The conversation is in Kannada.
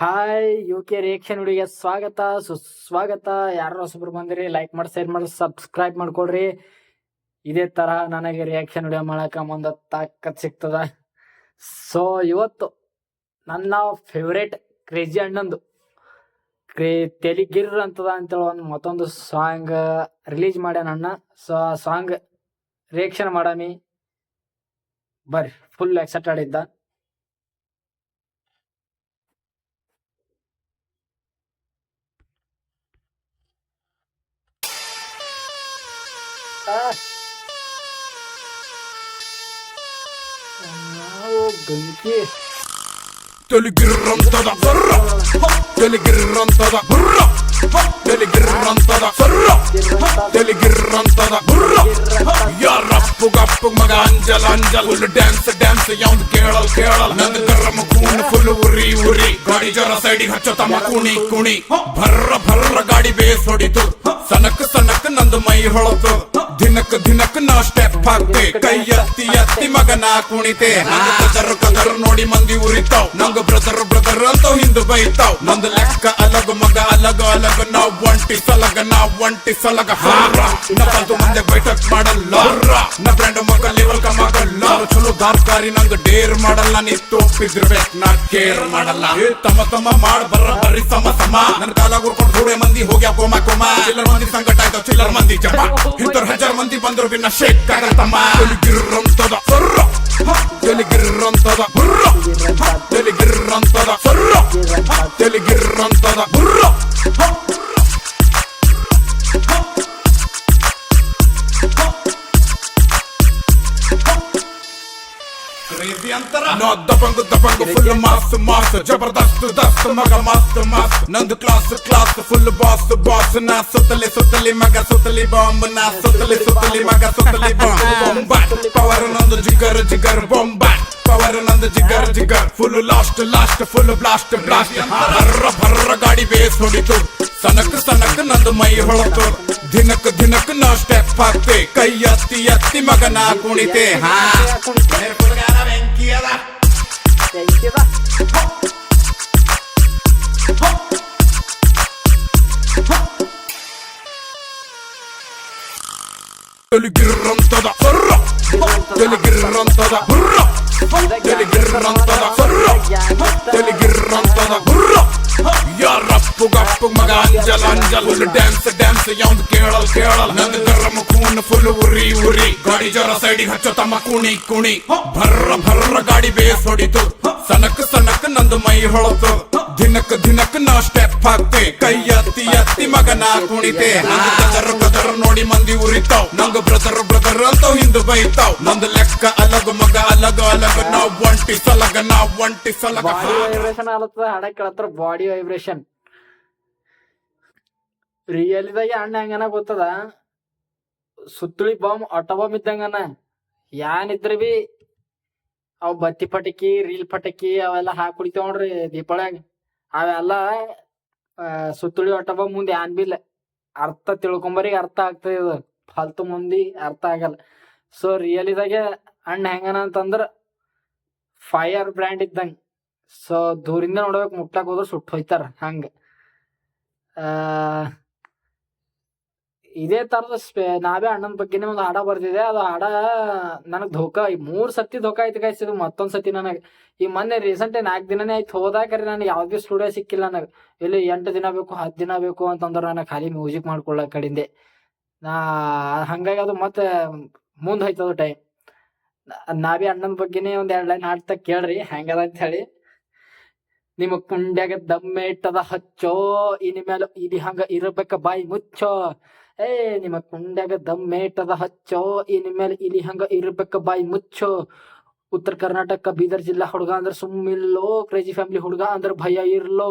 ಹಾಯ್ UK ರಿಯಾಕ್ಷನ್ ವಿಡಿಯೋಗೆ ಸ್ವಾಗತ ಸುಸ್ವಾಗತ. ಯಾರು ಹೊಸಬ್ರು ಬಂದಿರಿ ಲೈಕ್ ಮಾಡಿ ಶೇರ್ ಮಾಡಿ ಸಬ್ಸ್ಕ್ರೈಬ್ ಮಾಡ್ಕೊಳ್ರಿ. ಇದೇ ತರ ನನಗೆ ರಿಯಾಕ್ಷನ್ ವಿಡಿಯೋ ಮಾಡಕ ಮುಂದೆ ತಾಕತ್ ಸಿಗ್ತದ. ಸೊ ಇವತ್ತು ನನ್ನ ಫೇವ್ರೇಟ್ ಕ್ರೇಜಿ ಅಣ್ಣಂದು ತೆಲಿಗಿರ್ ಅಂತದ ಅಂತೇಳಿ ಒಂದು ಮತ್ತೊಂದು ಸಾಂಗ್ ರಿಲೀಸ್ ಮಾಡ್ಯಾನ ಅಣ್ಣ. ಸೊ ಆ ಸಾಂಗ್ ರಿಯಾಕ್ಷನ್ ಮಾಡಾಮಿ ಬರ್ರಿ. ಫುಲ್ ಎಕ್ಸೈಟೆಡ್ ಇದ್ದ. ಬೆಂಕಿ ತೆಲಿಗಿರ್ರಂತದ ಸರ್ರ ತೆಲಿಗಿರ್ರಂತದ ಬುರ್ರ ತೆಲಿಗಿರ್ರಂತದ ಸರ್ರ ತೆಲಿಗಿರ್ರಂತದ ಬುರ್ರ ಯಾರಪ್ಪು ಗಪ್ಪು ಮಗ ಅಂಜಲ್ ಫುಲ್ ಡ್ಯಾನ್ಸ್ ಯಾವ್ದು ಕೇಳಲ್ ನಂದು ಗರಮ ಕೂನ್ ಫುಲ್ ಉರಿ ಗಾಡಿ ಜರ ಸೈಡಿಗೆ ಹಚ್ಚೋ ತಮ್ಮ ಕುಣಿ ಭರ್ರ ಗಾಡಿ ಬೇಸ್ ಹೊಡಿತು ಸನಕ್ ನಂದು ಮೈ ಹೊಳತು ದಿನಕ್ ನಾ ಸ್ಟೆಪ್ ಹಾಕ್ತೆ ಕೈ ಎತ್ತಿ ಮಗ ನಾ ಕುಣಿತೆ ಕದರ್ ನೋಡಿ ಮಂದಿ ಉರಿತಾವ್ ನಂಗ ಬ್ರದರ್ ಅಂತ ಹಿಂದು ಬೈತಾವ್ ನಂದು ಲೆಕ್ಕ ಅಲಗ ಮಗ ಅಲಗ ನಾವ್ ಒಂಟಿ ಸಲಗ ಹಾರ ನಪ್ಪದು ಮುಂದೆ ಬೈಟಕ್ ಮಾಡಲ್ಲ ನ ಫ್ರೆಂಡ್ ಮಗ ಲೆವೆಲ್ ಕಮಾಗಲ್ಲ ಚಲೋ ದಾರ್ಕಾರಿ ನಂಗ ಡೇರ್ ಮಾಡಲ್ಲ ನೀ ತೋಪಿದ್ರಬೇಕು ನಾ ಕೇರ್ ಮಾಡಲ್ಲ ತಮ್ಮ ಮಾಡ್ ಬರ್ರಿ ಸಮ ನನ್ ಕಾಲಾಗ ಉರ್ಕೊಂಡು ಥೋಡೆ ಮಂದಿ ಹೋಗ್ಯಾ ಕೋಮ ಚಿಲ್ಲರ್ ಮಂದಿ ಸಂಕಟ ಆಯ್ತಾವ್ ಚಿಲ್ಲರ್ ಮಂದಿ ಜಪ ಇಂತರ್ ಹಜಾರ್ ಮಂದಿ ಬಂದ್ರು ಬಿನ್ನ ಶೇಕ್ ಆಗತ್ತಮ್ಮ ತೆಲಿಗಿರ್ರಂತದ ಸರ್ರ ತೆಲಿಗಿರ್ರಂತದ ಬುರ್ರ ತೆಲಿಗಿರ್ರಂತದ ಸರ್ರ ತೆಲಿಗಿರ್ರಂತದ ಬುರ್ರ ಕ್ರೇಜಿ ಅಂತರ ನೋ ದಬಂಗು ಫುಲ್ ಮಾಸ್ ಜಬರ್ದಸ್ತ್ ಮಗ ಮಸ್ತ್ ನಂದು ಕ್ಲಾಸ್ ಫುಲ್ ಬಾಸ್ ನಾ ಸುತ್ತಲಿ ಮಗ ಸುತ್ತಲಿ ಬಾಂಬ್ ನಾ ಸುತ್ತಲಿ ಮಗ ಸುತ್ತಲಿ ಬಾಂಬ್ ಪವರ್ ನಂದು ಜಿಗರ್ ಬಾಂಬ್ ಪವರ್ ನಂದು ಜಿಗರ್ ಫುಲ್ ಲಾಸ್ಟ್ ಫುಲ್ ಬ್ಲಾಸ್ಟ್ ಭರ್ರ ಗಾಡಿ ಬೇಸ್ ಹೊಡಿತು ಸನಕ್ ನಂದು ಮೈ ಹೊಳತು ದಿನಕ್ ನಾ ಸ್ಟೆಪ್ ಹಾಕ್ತೆ ಕೈ ಎತ್ತಿ ಮಗ ನಾ ಕುಣಿತೆ ಬೆಂಕಿಯದ ತೆಲಿಗಿರ್ರಂತದ ಸರ್ರ ತೆಲಿಗಿರ್ರಂತದ ಬುರ್ರ ತೆಲಿಗಿರ್ರಂತದ ಸರ್ರ ತೆಲಿಗಿರ್ರಂತದ ಬುರ್ರ ಯಾರಪ್ಪು ಗಪ್ಪು ಮಗ ಅಂಜಲ್ ಫುಲ್ ಡ್ಯಾನ್ಸ್ ಯಾವ್ದು ಕೇಳಲ್ ನಂದು ಗರಮ ಕೂನ್ ಫುಲ್ ಉರಿ ಗಾಡಿ ಜರ ಸೈಡಿಗೆ ಹಚ್ಚೋ ತಮ್ಮ ಕುಣಿ ಭರ್ರ ಗಾಡಿ ಬೇಸ್ ಹೊಡಿತು ಸನಕ್ ನಂದು ಮೈ ಹೊಳತು ದಿನಕ್ ನಾ ಸ್ಟೆಪ್ ಹಾಕ್ತೆ ಕೈ ಎತ್ತಿ ಮಗ ನಾ ಕುಣಿತೆ ಕದರ್ ನೋಡಿ ಮಂದಿ ಉರಿತಾವ್ ನಂಗ ಬ್ರದರ್ ಅಂತ ಹಿಂದು ಬೈತಾವ್ ನಂದು ಲೆಕ್ಕ ಅಲಗ ಮಗ ಅಲಗ ನಾವ್ ಒಂಟಿ ಸಲಗ ವೈಬ್ರೇಷನ್ ಆಲತ್ತದ ಹಾಡ ಕೇಳತ್ರ ಬಾಡಿ ವೈಬ್ರೇಷನ್. ರಿಯಲಿದಾಗ ಅಣ್ಣ ಹೆಂಗನ ಗೊತ್ತದ, ಸುತ್ತಳಿ ಬಾಂಬ್ ಆಟೋ ಬಾಂಬ್ ಇದ್ದಂಗನ. ಯಾನಿದ್ರಿ ಬಿ ಅವ್ ಬತ್ತಿ ಪಟಕಿ ರೀಲ್ ಪಟಕಿ ಅವೆಲ್ಲ ಹಾಕಿ ಕುಡಿತಾವ ನೋಡ್ರಿ ದೀಪಾವಳಿಯಾಗ. ಅವೆಲ್ಲ ಸುತ್ತಳಿ ಆಟೋ ಬಾಂಬ್ ಮುಂದೆ ಯಾನ್ ಬಿಲ್ಲ ಅರ್ಥ ತಿಳ್ಕೊಂಬರಿಗೆ ಅರ್ಥ ಆಗ್ತದೆ. ಇದು ಫಾಲ್ತು ಮಂದಿ ಅರ್ಥ ಆಗಲ್ಲ. ಸೊ ರಿಯಲಿದಾಗೆ ಅಣ್ಣ ಹೆಂಗನ ಅಂತಂದ್ರ ಫೈರ್ ಬ್ರ್ಯಾಂಡ್ ಇದ್ದಂಗ. ಸೊ ದೂರಿಂದ ನೋಡ್ಬೇಕು, ಮುಟ್ಟಾಕ್ ಹೋದ್ರ ಸುಟ್ಟು ಹೋಯ್ತಾರ ಹಂಗ. ಇದೇ ತರದ ನಾವೇ ಅಣ್ಣನ ಬಗ್ಗೆನೇ ಒಂದು ಹಾಡ ಬರ್ತಿದೆ. ಅದು ಹಾಡ ನನಗ್ ಧೋಕಾ 3 ಸತಿ ಧೋಕಾ ಆಯ್ತು ಗಾಯ್ಸ್. ಇದು ಮತ್ತೊಂದ್ ಸತಿ ನನಗೆ ಈ ಮೊನ್ನೆ ರೀಸೆಂಟ್ 4 ದಿನನೇ ಆಯ್ತು ಹೋದಾಕರಿ ನನಗೆ ಯಾವ್ದೇ ಸ್ಟುಡಿಯೋ ಸಿಕ್ಕಿಲ್ಲ. ನನಗೆ ಇಲ್ಲಿ 8 ದಿನ ಬೇಕು 10 ದಿನ ಬೇಕು ಅಂತಂದ್ರೆ ನನಗೆ ಖಾಲಿ ಮ್ಯೂಸಿಕ್ ಮಾಡ್ಕೊಳ್ಳೋ ಕಡಿಂದೆ ಹಂಗಾಗಿ ಅದು ಮತ್ತೆ ಮುಂದ್ ಹೋಯ್ತದ ಟೈಮ್. ನಾವೇ ಅಣ್ಣನ ಬಗ್ಗೆನೇ ಒಂದ್ 2 ಲೈನ್ ಹಾಡ್ತಾ ಕೇಳ್ರಿ ಹೆಂಗದ ಅಂತ ಹೇಳಿ. ನಿಮ್ಮ ಕುಂಡ್ಯಾಗ ದಮ್ಮೆ ಇಟ್ಟದ ಹಚ್ಚೋ ಇನ್ಮೇಲೆ ಇಲ್ಲಿ ಹಂಗ ಇರ್ಬೇಕ ಬಾಯಿ ಮುಚ್ಚೋ. ನಿಮ್ಮ ಕುಂಡ್ಯಾಗ ದಮ್ಮೆ ಇಟ್ಟದ ಹಚ್ಚೋ ಇನ್ಮೇಲೆ ಇಲ್ಲಿ ಹಂಗ ಇರ್ಬೇಕ ಬಾಯಿ ಮುಚ್ಚೋ. ಉತ್ತರ ಕರ್ನಾಟಕ ಬೀದರ್ ಜಿಲ್ಲಾ ಹುಡುಗ ಅಂದ್ರ ಸುಮ್ಮಿಲ್ಲೋ, ಕ್ರೇಜಿ ಫ್ಯಾಮಿಲಿ ಹುಡುಗ ಅಂದ್ರ ಭಯ ಇರ್ಲೋ.